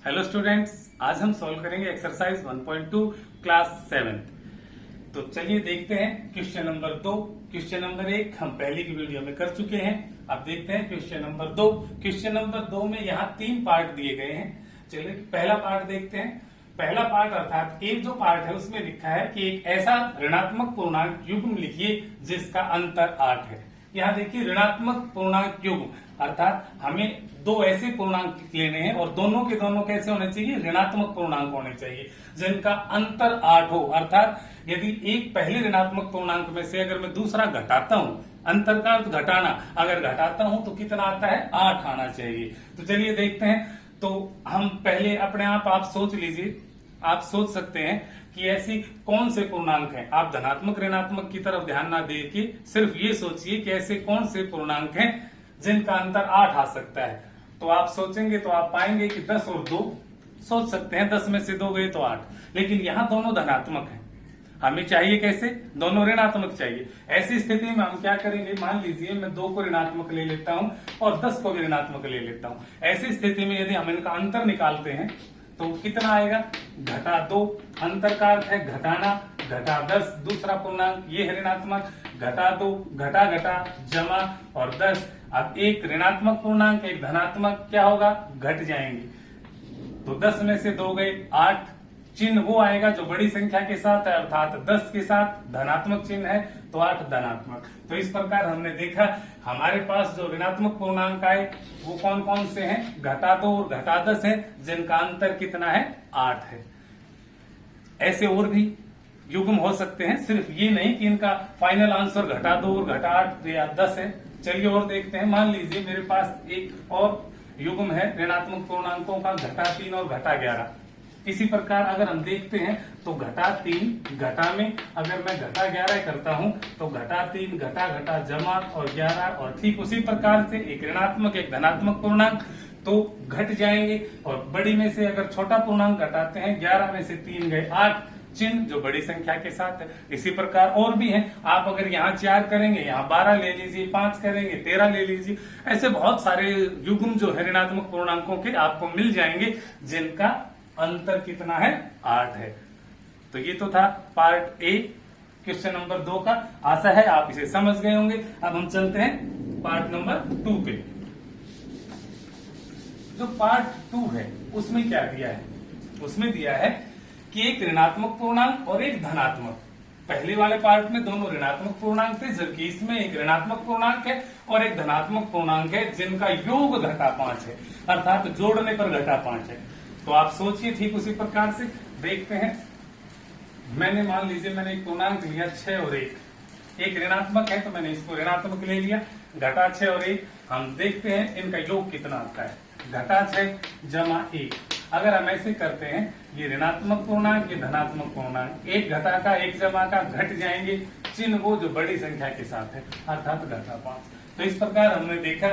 Hello students, आज हम solve करेंगे एक्सरसाइज 1.2 क्लास 7। तो चलिए देखते हैं क्वेश्चन नंबर 2। क्वेश्चन नंबर 1 हम पहले की वीडियो में कर चुके हैं। अब देखते हैं क्वेश्चन नंबर 2। क्वेश्चन नंबर 2 में यहाँ 3 पार्ट दिए गए हैं। चलिए पहला पार्ट देखते हैं। पहला पार्ट अर्थात एक जो पार्ट है उसमें लिखा है कि एक ऐसा ऋणात्मक पूर्णांक युग्म लिखिए जिसका अंतर 8 है। यहाँ देखिए ऋणात्मक पूर्णांक युग्म अर्थात हमें दो ऐसे पूर्णांक लेने हैं और दोनों के दोनों कैसे होने चाहिए, ऋणात्मक पूर्णांक होने चाहिए जिनका अंतर 8 हो। अर्थात यदि एक पहले ऋणात्मक पूर्णांक में से अगर मैं दूसरा घटाता हूं, अंतर का अर्थ घटाना, अगर घटाता हूं तो कितना आता है, 8 आना चाहिए। तो चलिए देखते हैं। तो हम पहले अपने आप सोच लीजिए, आप सोच सकते हैं कि ऐसी कौन से पूर्णांक हैं। आप धनात्मक ऋणात्मक की तरफ ध्यान ना दे के सिर्फ ये सोचिए कि ऐसे कौन से पूर्णांक हैं जिनका अंतर 8 आ सकता है। तो आप सोचेंगे तो आप पाएंगे कि 10 और 2 सोच सकते हैं, 10 में से 2 गए तो 8। लेकिन यहाँ दोनों धनात्मक हैं, हमें चाहिए कैसे, दोनों ऋणात्मक चाहिए। ऐसी स्थिति में हम क्या करेंगे, मान लीजिए मैं 2 को ऋणात्मक ले लेता हूं और 10 को भी ऋणात्मक ले लेता हूं। ऐसी स्थिति में यदि हम इनका अंतर निकालते हैं तो कितना आएगा, घटा 2। अंतर का अर्थ है घटाना, घटा 10 दूसरा पूर्णांक ये है ऋणात्मक, घटा 2 घटा घटा जमा और 10। अब एक ऋणात्मक पूर्णांक एक धनात्मक क्या होगा, घट जाएंगे। तो 10 में से 2 गए 8, चिन्ह वो आएगा जो बड़ी संख्या के साथ है अर्थात 10 के साथ धनात्मक चिन्ह है तो 8 धनात्मक। तो इस प्रकार हमने देखा हमारे पास जो ऋणात्मक पूर्णांक आए वो कौन कौन से हैं, घटा 2 और घटा 10 है जिनका अंतर कितना है, 8 है। ऐसे और भी युग्म हो सकते हैं, सिर्फ ये नहीं कि इनका फाइनल आंसर घटा 2 और घटा 8 या 10 है। चलिए और देखते हैं। मान लीजिए मेरे पास एक और युग्म है ऋणात्मक पूर्णांकों का, घटा 3 और घटा 11। इसी प्रकार अगर हम देखते हैं तो घटा 3 घटा में अगर मैं घटा 11 करता हूं तो घटा 3 घटा घटा जमा और 11, और ठीक उसी प्रकार से एक ऋणात्मक एक धनात्मक पूर्णांक तो घट जाएंगे। और बड़ी में से अगर छोटा पूर्णांक घटाते हैं, 11 में से 3 गए 8, चिन्ह जो बड़ी संख्या के साथ है। इसी प्रकार और भी हैं, आप अगर यहाँ 4 करेंगे, यहाँ 12 ले लीजिए, 5 करेंगे 13 ले लीजिए। ऐसे बहुत सारे युग्म जो है ऋणात्मक पूर्णांकों के आपको मिल जाएंगे जिनका अंतर कितना है, 8 है। तो ये तो था पार्ट ए क्वेश्चन नंबर 2 का। आशा है आप इसे समझ गए होंगे। अब हम चलते हैं पार्ट नंबर 2 पे। जो पार्ट 2 है उसमें क्या दिया है, उसमें दिया है कि एक ऋणात्मक पूर्णांक और एक धनात्मक। पहले वाले पार्ट में दोनों ऋणात्मक पूर्णांक थे, जबकि इसमें एक ऋणात्मक पूर्णांक है और एक धनात्मक पूर्णांक है जिनका योग घटा 5 है, अर्थात जोड़ने पर घटा 5 है। तो आप सोचिए ठीक उसी प्रकार से देखते हैं। मैंने मान लीजिए मैंने एक पूर्णांक लिया 6 और 1, एक ऋणात्मक है तो मैंने इसको ऋणात्मक ले लिया, घटा 6 और 1। हम देखते हैं इनका योग कितना आता है, घटा 6 जमा 1। अगर हम ऐसे करते हैं, ये ऋणात्मक पूर्णांक ये धनात्मक पूर्णांक, एक घटा का एक जमा का घट जाएंगे, चिन्ह वो जो बड़ी संख्या के साथ है अर्थात घटा 5। तो इस प्रकार हमने देखा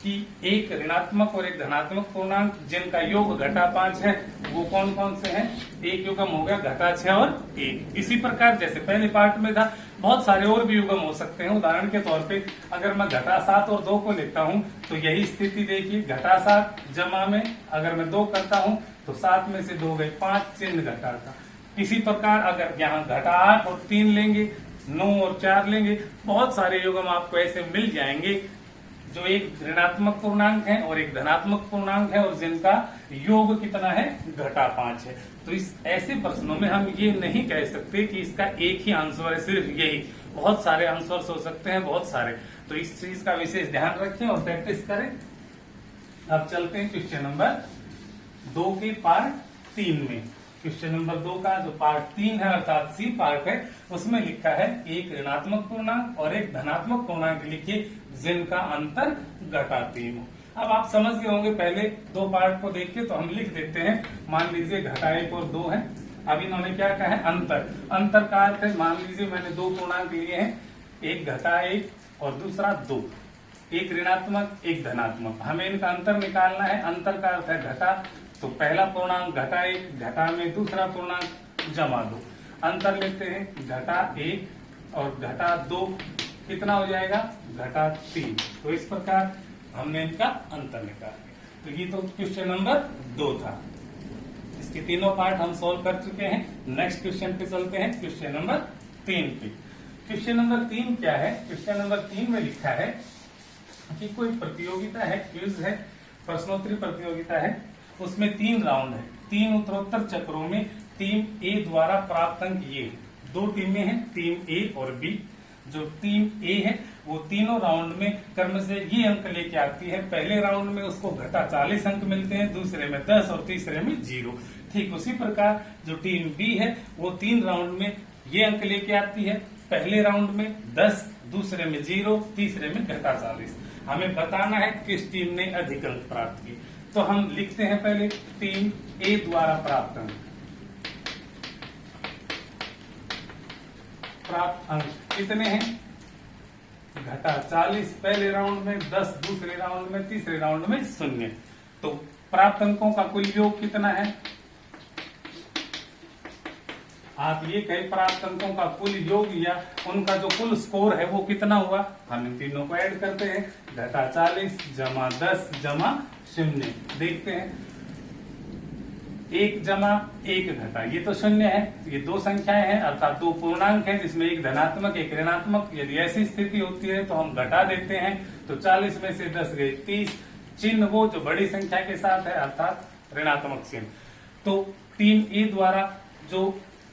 कि एक ऋणात्मक और एक धनात्मक पूर्णांक जिनका योग घटा 5 है वो कौन कौन से हैं, एक युग्म हो गया घटा 6 और 1। इसी प्रकार जैसे पहले पार्ट में था बहुत सारे और भी युग्म हो सकते हैं। उदाहरण के तौर पे अगर मैं घटा 7 और 2 को लेता हूं तो यही स्थिति देखिए, घटा 7 जमा में अगर मैं 2 करता हूं तो 7 में से 2 गए 5, चिन्ह घटा का। इसी प्रकार अगर यहाँ घटा 8 और 3 लेंगे, 9 और 4 लेंगे, बहुत सारे युग्म आपको ऐसे मिल जाएंगे जो एक ऋणात्मक पूर्णांक है और एक धनात्मक पूर्णांक है और जिनका योग कितना है, घटा 5 है। तो इस ऐसे प्रश्नों में हम ये नहीं कह सकते कि इसका एक ही आंसर है, सिर्फ यही, बहुत सारे आंसर हो सकते हैं, बहुत सारे। तो इस चीज का विशेष ध्यान रखें और प्रैक्टिस करें। अब चलते हैं क्वेश्चन नंबर 2 के पार्ट 3 में। क्वेश्चन नंबर 2 का जो पार्ट 3 है अर्थात सी पार्ट है, उसमें लिखा है एक ऋणात्मक पूर्णांक और एक धनात्मक पूर्णांक लिखिए जिनका अंतर घटा 3 हो। अब आप समझ गए होंगे पहले 2 पार्ट को देख के, तो हम लिख देते हैं। मान लीजिए घटा 1 और 2 है। अब इन्होंने क्या कहा है, अंतर। अंतर का अर्थ है, मान लीजिए मैंने 2 पूर्णांक लिए हैं, एक घटा 1 और दूसरा 2, एक ऋणात्मक एक धनात्मक। हमें इनका अंतर निकालना है। अंतर का अर्थ है घटा, तो पहला पूर्णांक घटा 1, घटा में दूसरा पूर्णांक जमा 2। अंतर लेते हैं, घटा 1 और घटा 2 कितना हो जाएगा, घटा 3। तो इस प्रकार हमने इनका अंतर निकाल दिया। तो ये तो क्वेश्चन नंबर 2 था। इसके तीनों पार्ट हम सॉल्व कर चुके हैं। नेक्स्ट क्वेश्चन पे चलते हैं, क्वेश्चन नंबर 3 पे। क्वेश्चन नंबर 3 क्या है? क्वेश्चन नंबर 3 में लिखा है कि कोई प्रतियोगिता है, क्विज है, प्रश्नोत्तरी प्रतियोगिता है, उसमें 3 राउंड है। 3 उत्तरोत्तर चक्रों में टीम ए द्वारा प्राप्त अंक ये है। 2 टीमें हैं, टीम ए और बी। जो टीम ए है वो तीनों राउंड में क्रम से ये अंक लेके आती है। पहले राउंड में उसको घटा 40 अंक मिलते हैं, दूसरे में 10 और तीसरे में 0। ठीक उसी प्रकार जो टीम बी है वो 3 राउंड में ये अंक लेके आती है। पहले राउंड में 10, दूसरे में 0, तीसरे में घटा 40। हमें बताना है किस टीम ने अधिक अंक प्राप्त किए। तो हम लिखते हैं पहले टीम ए द्वारा प्राप्त अंक। प्राप्त अंक कितने हैं? घटा 40 पहले राउंड में, 10 दूसरे राउंड में, तीसरे राउंड में 0। तो प्राप्त अंकों का कुल योग कितना है? आप ये कहें प्राप्त अंकों का कुल योग या उनका जो कुल स्कोर है वो कितना हुआ? हम इन तीनों को ऐड करते हैं। घटा 40 जमा 10 जमा 0। देखते हैं 1 जमा 1 घटा, ये तो 0 है। ये 2 संख्याएं हैं अर्थात 2 पूर्णांक हैं जिसमें एक धनात्मक एक ऋणात्मक। यदि ऐसी स्थिति होती है तो हम घटा देते हैं। तो 40 में से 10 गए 30। चिन्ह वो जो बड़ी संख्या के साथ है अर्थात ऋणात्मक चिन्ह। तो टीम ए द्वारा जो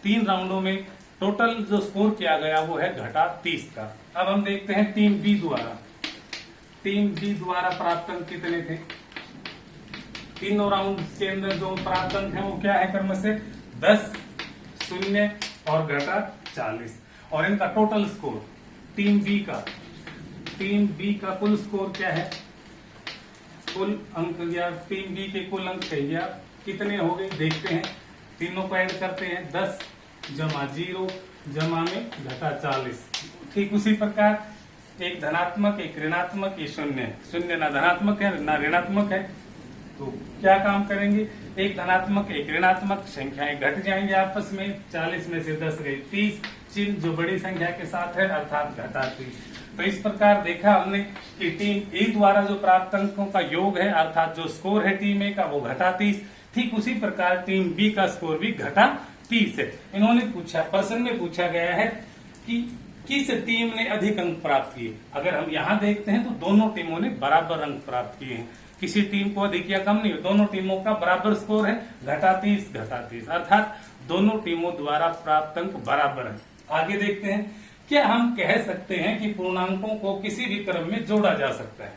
3 राउंडों में टोटल जो स्कोर किया गया वो है घटा 30 का। अब हम देखते हैं टीम बी द्वारा। टीम बी द्वारा प्राप्त अंक कितने थे? तीनों राउंड के अंदर जो प्राप्त अंक है वो क्या है? क्रम से 10, 0 और घटा 40। और इनका टोटल स्कोर टीम बी का कुल स्कोर क्या है? कुल अंक या टीम बी के कुल अंक कहिए आप कितने हो गए? देखते हैं, तीनों को ऐड करते हैं। 10 जमा 0 जमा में घटा 40। ठीक उसी प्रकार एक धनात्मक एक ऋणात्मक, ये 0 ना धनात्मक है ना ऋणात्मक है। तो क्या काम करेंगे? एक धनात्मक एक ऋणात्मक, संख्याएं घट जाएंगे आपस में। 40 में से 10 गए 30। चिन्ह जो बड़ी संख्या के साथ है अर्थात घटा 30। तो इस प्रकार देखा हमने कि टीम ए द्वारा जो प्राप्त अंकों का योग है अर्थात जो स्कोर है टीम ए का वो घटा 30। ठीक उसी प्रकार टीम बी का स्कोर भी घटा 30 है। इन्होंने पूछा, प्रश्न में पूछा गया है कि किस टीम ने अधिक अंक प्राप्त किए। अगर हम यहाँ देखते हैं तो दोनों टीमों ने बराबर अंक प्राप्त किए हैं। किसी टीम को अधिक या कम नहीं, दोनों टीमों का बराबर स्कोर है। घटा 30 अर्थात दोनों टीमों द्वारा प्राप्त अंक बराबर है। आगे देखते हैं, क्या हम कह सकते हैं कि पूर्णांकों को किसी भी क्रम में जोड़ा जा सकता है?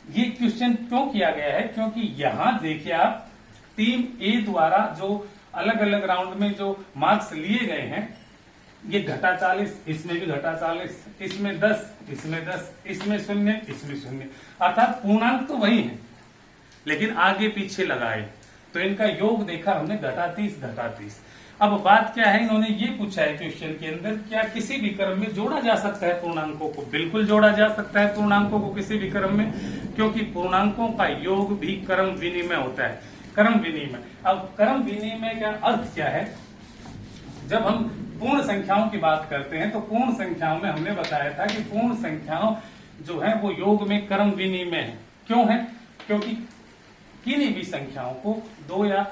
ये क्वेश्चन क्यों किया गया है? क्योंकि यहाँ देखिए आप टीम ए द्वारा जो अलग अलग राउंड में जो मार्क्स लिए गए हैं, ये घटा 40, इसमें भी घटा 40, इसमें 10, इसमें 10, इसमें 0, इसमें 0। अर्थात पूर्णांक तो वही है लेकिन आगे पीछे लगाए तो इनका योग देखा हमने घटा 30। अब बात क्या है, इन्होंने ये पूछा है क्वेश्चन के अंदर, क्या किसी भी क्रम में जोड़ा जा सकता है पूर्णांकों को? बिल्कुल जोड़ा जा सकता है पूर्णांकों को किसी भी क्रम में, क्योंकि पूर्णांकों का योग भी क्रम विनिमय होता है। क्रम विनिमय, अब क्रम विनिमय का अर्थ क्या है? जब हम पूर्ण संख्याओं की बात करते हैं तो पूर्ण संख्याओं में हमने बताया था कि पूर्ण संख्याओं जो है वो योग में क्रम विनिमय है। क्यों है? क्योंकि किन्हीं भी संख्याओं को 2 या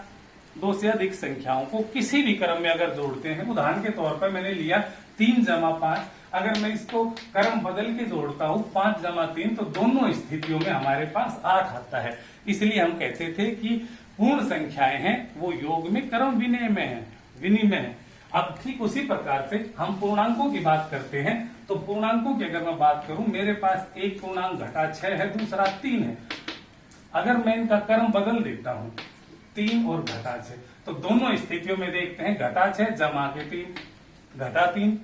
2 से अधिक संख्याओं को किसी भी क्रम में अगर जोड़ते हैं, उदाहरण के तौर पर मैंने लिया 3 जमा 5, अगर मैं इसको क्रम बदल के जोड़ता हूं 5 जमा 3, तो दोनों स्थितियों में हमारे पास 8 आता है। इसलिए हम कहते थे कि पूर्ण संख्याएं हैं वो योग में क्रम विनिमय है। अब ठीक उसी प्रकार से हम पूर्णांकों की बात करते हैं तो पूर्णांकों की अगर मैं बात करूं, मेरे पास एक पूर्णांक घटा 6 है, दूसरा 3 है। अगर मैं इनका क्रम बदल देता हूं 3 और घटा 6, तो दोनों स्थितियों में देखते हैं घटा 6 जमा के 3 घटा 3।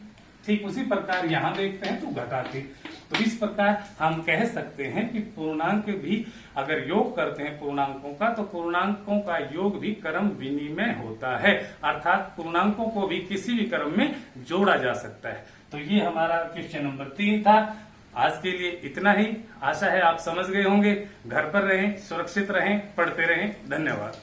ठीक उसी प्रकार यहां देखते हैं तो घटा 3। तो इस प्रकार हम कह सकते हैं कि पूर्णांक भी अगर योग करते हैं पूर्णांकों का तो पूर्णांकों का योग भी क्रम विनिमय होता है, अर्थात पूर्णांकों को भी किसी भी क्रम में जोड़ा जा सकता है। तो ये हमारा क्वेश्चन नंबर 3 था। आज के लिए इतना ही। आशा है आप समझ गए होंगे। घर पर रहें, सुरक्षित रहें, पढ़ते रहें। धन्यवाद।